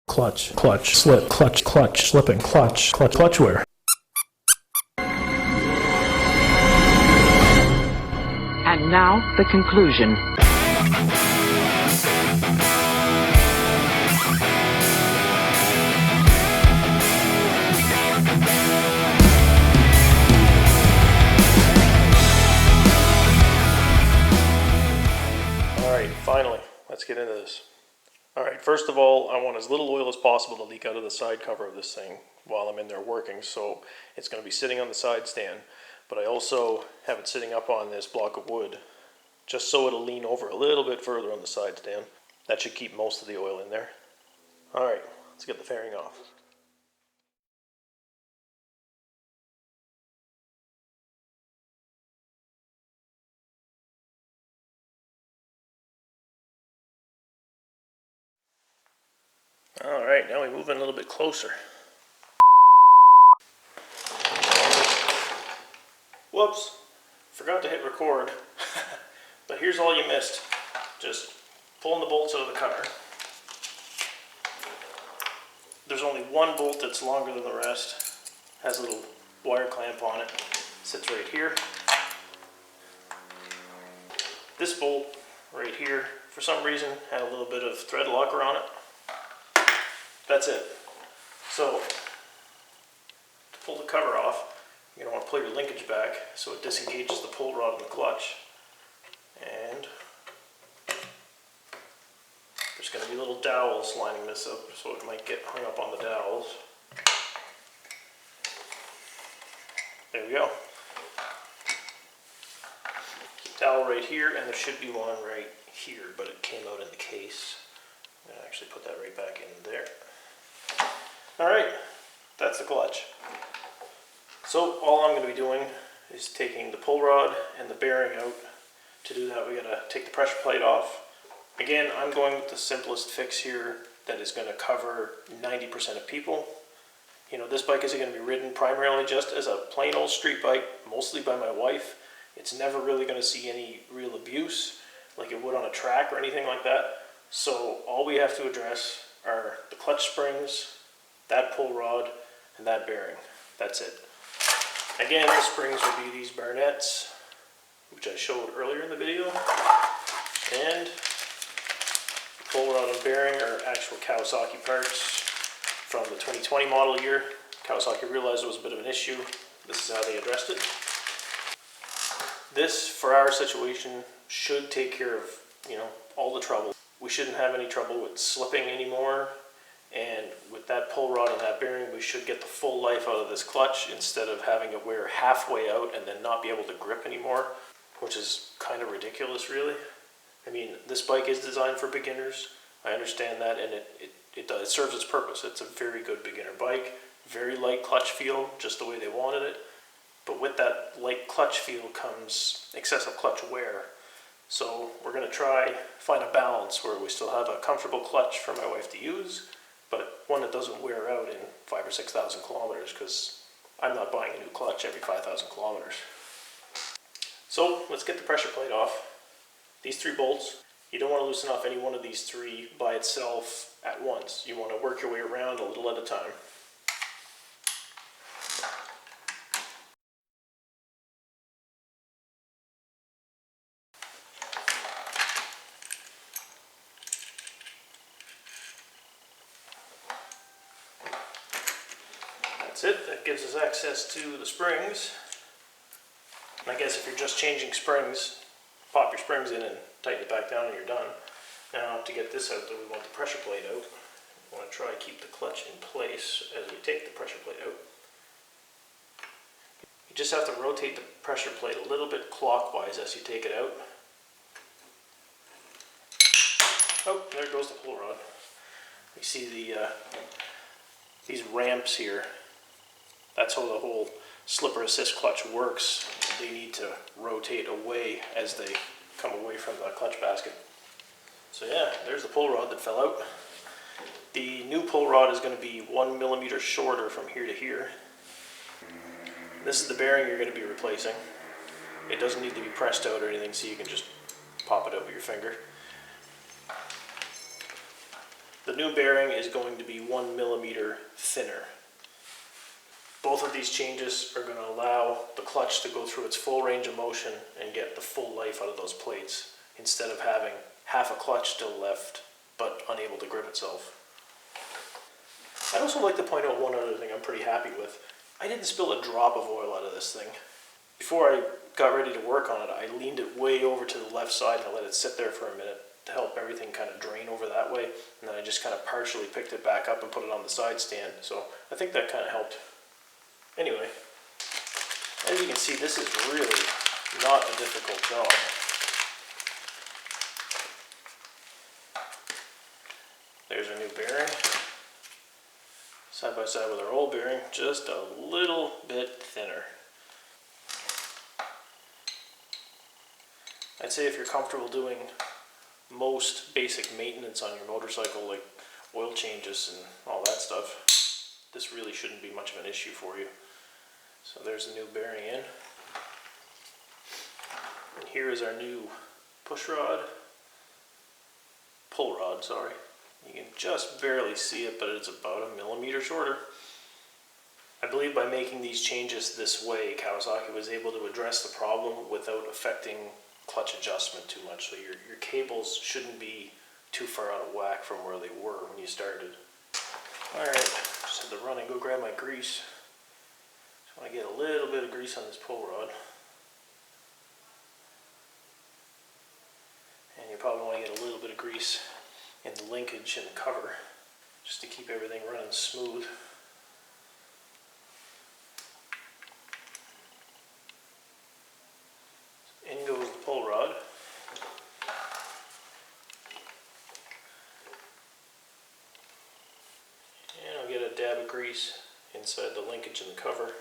Clutch, clutch, slip, clutch, clutch, slipping, clutch, clutch, clutch wear. And now, the conclusion. Alright, finally, let's get into this. Alright, first of all, I want as little oil as possible to leak out of the side cover of this thing while I'm in there working, so it's going to be sitting on the side stand, but I also have it sitting up on this block of wood, just so it'll lean over a little bit further on the side stand. That should keep most of the oil in there. Alright, let's get the fairing off. Alright, now we move in a little bit closer. Whoops, forgot to hit record, but here's all you missed. Just pulling the bolts out of the cover. There's only one bolt that's longer than the rest. Has a little wire clamp on it. Sits right here. This bolt right here, for some reason, had a little bit of thread locker on it. That's it. So, to pull the cover off, you're going to want to pull your linkage back so it disengages the pull rod and the clutch. And there's going to be little dowels lining this up, so it might get hung up on the dowels. There we go. Dowel right here, and there should be one right here, but it came out in the case. I'm going to actually put that right back in there. Alright, that's the clutch. So all I'm going to be doing is taking the pull rod and the bearing out. To do that, we got to take the pressure plate off. Again, I'm going with the simplest fix here that is going to cover 90% of people. You know, this bike is going to be ridden primarily just as a plain old street bike, mostly by my wife. It's never really going to see any real abuse like it would on a track or anything like that. So all we have to address are the clutch springs, that pull rod, and that bearing. That's it. Again, the springs will be these Barnett's, which I showed earlier in the video, and the pull rod and bearing are actual Kawasaki parts from the 2020 model year. Kawasaki realized it was a bit of an issue. This is how they addressed it. This, for our situation, should take care of, you know, all the trouble. We shouldn't have any trouble with slipping anymore. And with that pull rod and that bearing, we should get the full life out of this clutch instead of having it wear halfway out and then not be able to grip anymore, which is kind of ridiculous, really. I mean, this bike is designed for beginners. I understand that, and it serves its purpose. It's a very good beginner bike, very light clutch feel, just the way they wanted it. But with that light clutch feel comes excessive clutch wear. So we're going to try find a balance where we still have a comfortable clutch for my wife to use, but one that doesn't wear out in 5,000 or 6,000 kilometers, because I'm not buying a new clutch every 5,000 kilometers. So let's get the pressure plate off. These three bolts, you don't want to loosen off any one of these three by itself at once. You want to work your way around a little at a time. That's it. That gives us access to the springs. And I guess if you're just changing springs, pop your springs in and tighten it back down and you're done. Now to get this out, though, we want the pressure plate out. We want to try to keep the clutch in place as we take the pressure plate out. You just have to rotate the pressure plate a little bit clockwise as you take it out. Oh, there goes the pull rod. You see these ramps here. That's how the whole slipper assist clutch works. They need to rotate away as they come away from the clutch basket. So yeah, there's the pull rod that fell out. The new pull rod is going to be 1 millimeter shorter from here to here. This is the bearing you're going to be replacing. It doesn't need to be pressed out or anything, so you can just pop it out with your finger. The new bearing is going to be 1 millimeter thinner. Both of these changes are going to allow the clutch to go through its full range of motion and get the full life out of those plates, instead of having half a clutch still left but unable to grip itself. I'd also like to point out one other thing I'm pretty happy with. I didn't spill a drop of oil out of this thing. Before I got ready to work on it, I leaned it way over to the left side and I let it sit there for a minute to help everything kind of drain over that way. And then I just kind of partially picked it back up and put it on the side stand. So I think that kind of helped. Anyway, as you can see, this is really not a difficult job. There's our new bearing. Side by side with our old bearing, just a little bit thinner. I'd say if you're comfortable doing most basic maintenance on your motorcycle, like oil changes and all that stuff, this really shouldn't be much of an issue for you. So there's the new bearing in. And here is our new pull rod, sorry. You can just barely see it, but it's about 1 millimeter shorter. I believe by making these changes this way, Kawasaki was able to address the problem without affecting clutch adjustment too much. So your cables shouldn't be too far out of whack from where they were when you started. Alright, just had to run and go grab my grease. Just want to get a little bit of grease on this pull rod. And you probably want to get a little bit of grease in the linkage and the cover, just to keep everything running smooth. In goes the pull rod. And I'll get a dab of grease inside the linkage and the cover.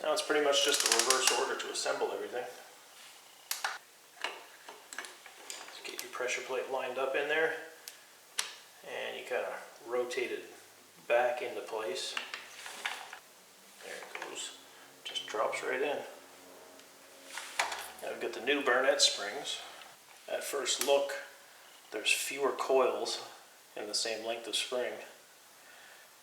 Now it's pretty much just a reverse order to assemble everything. Just get your pressure plate lined up in there, and you kind of rotate it back into place. There it goes. Just drops right in. Now I've got the new Barnett springs. At first look, there's fewer coils in the same length of spring.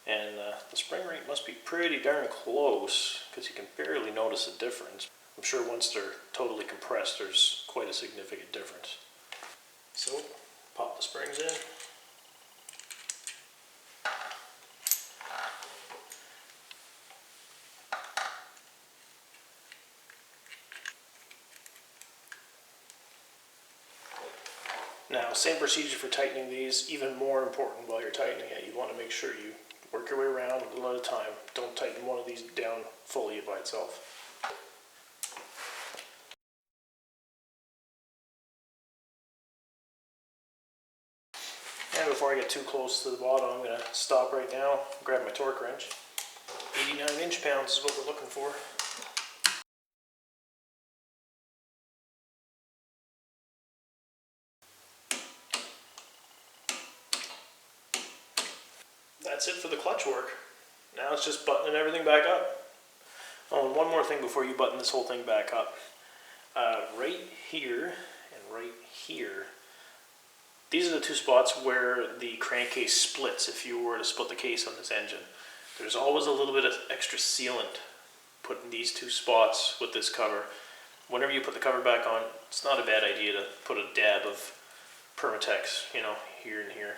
And the spring rate must be pretty darn close, because you can barely notice a difference. I'm sure once they're totally compressed, there's quite a significant difference. So, pop the springs in. Now, same procedure for tightening these. Even more important while you're tightening it, you want to make sure you work your way around a little at a time. Don't tighten one of these down fully by itself. And before I get too close to the bottom, I'm going to stop right now, grab my torque wrench. 89 inch-pounds is what we're looking for. That's it for the clutch work. Now it's just buttoning everything back up. Oh, and one more thing before you button this whole thing back up. Right here and right here, these are the two spots where the crankcase splits if you were to split the case on this engine. There's always a little bit of extra sealant put in these two spots with this cover. Whenever you put the cover back on, it's not a bad idea to put a dab of Permatex, you know, here and here.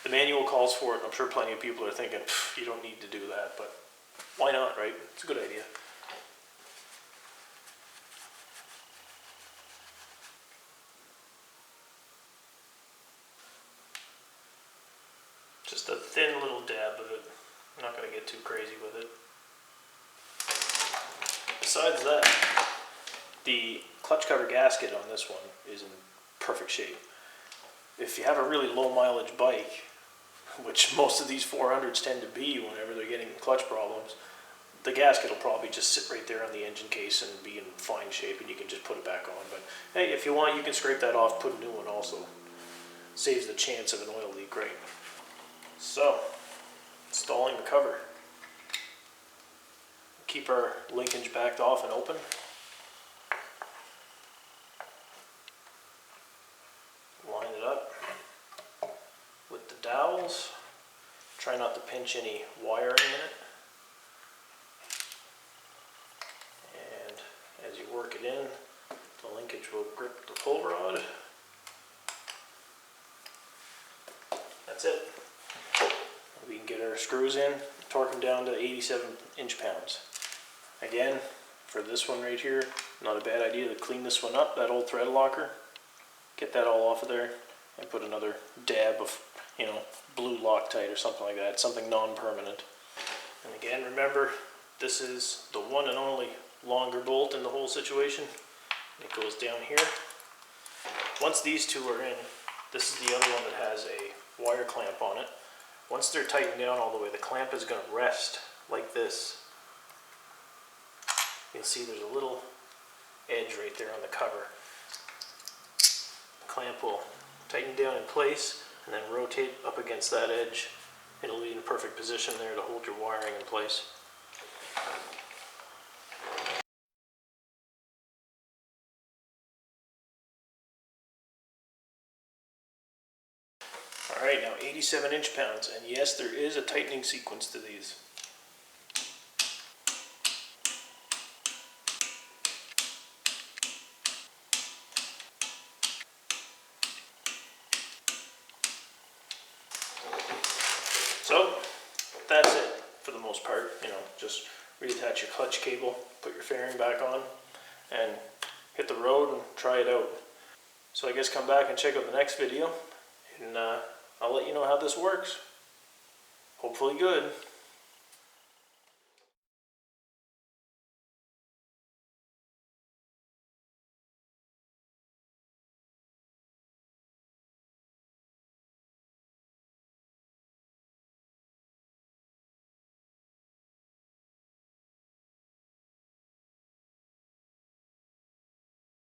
The manual calls for it. I'm sure plenty of people are thinking, you don't need to do that, but why not, right? It's a good idea. Just a thin little dab of it. I'm not going to get too crazy with it. Besides that, the clutch cover gasket on this one is in perfect shape. If you have a really low mileage bike, which most of these 400s tend to be whenever they're getting clutch problems, the gasket will probably just sit right there on the engine case and be in fine shape, and you can just put it back on. But hey, if you want, you can scrape that off, put a new one also. Saves the chance of an oil leak, right? So, installing the cover. Keep our linkage backed off and open. Line it up. dowels. Try not to pinch any wiring in it. And as you work it in, the linkage will grip the pull rod. That's it. We can get our screws in, torque them down to 87 inch-pounds. Again, for this one right here, not a bad idea to clean this one up, that old thread locker. Get that all off of there and put another dab of, you know, blue Loctite or something like that, something non-permanent. And again, remember, this is the one and only longer bolt in the whole situation. It goes down here. Once these two are in, this is the other one that has a wire clamp on it. Once they're tightened down all the way, the clamp is going to rest like this. You'll see there's a little edge right there on the cover. The clamp will tighten down in place and then rotate up against that edge. It'll be in a perfect position there to hold your wiring in place. Alright, now 87 inch-pounds, and yes, there is a tightening sequence to these. So, that's it for the most part. You know, just reattach your clutch cable, put your fairing back on, and hit the road and try it out. So I guess come back and check out the next video, and I'll let you know how this works. Hopefully good.